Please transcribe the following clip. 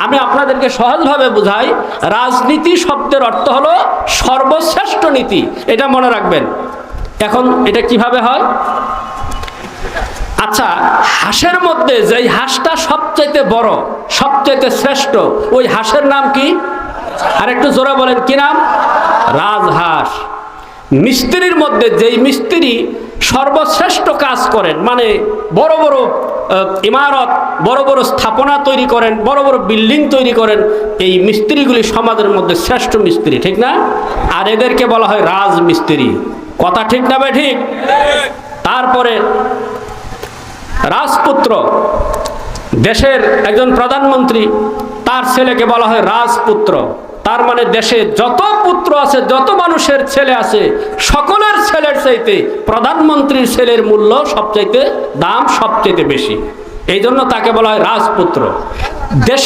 আমি আপনাদেরকে সহজভাবে বুঝাই, রাজনীতি শব্দের অর্থ হলো সর্বশ্রেষ্ঠ নীতি, এটা মনে রাখবেন। এখন এটা কিভাবে হয়? আচ্ছা, হাঁসের মধ্যে যেই হাঁসটা সবচাইতে বড়, সবচাইতে শ্রেষ্ঠ, ওই হাঁসের নাম কি? আর একটু জোরে বলেন, কি নাম? রাজহাঁস। মিস্ত্রির মধ্যে যেই মিস্ত্রি সর্বশ্রেষ্ঠ কাজ করেন, মানে বড় বড় ইমারত, বড় বড় স্থাপনা তৈরি করেন, বড় বড় বিল্ডিং তৈরি করেন, এই মিস্ত্রিগুলি সমাজের মধ্যে শ্রেষ্ঠ মিস্ত্রি, ঠিক না? আর এদেরকে বলা হয় রাজমিস্ত্রি। কথা ঠিক না বে ঠিক? তারপরে রাজপুত্র, দেশের একজন প্রধানমন্ত্রী, তার ছেলেকে বলা হয় রাজপুত্র। তার মানে দেশে যত পুত্র আছে, যত মানুষের ছেলে আছে, সকলের ছেলের চাইতে প্রধানমন্ত্রীর ছেলের মূল্য সবচাইতে, দাম সবচাইতে বেশি। এই জন্য তাকে বলা হয় রাজপুত্র। দেশ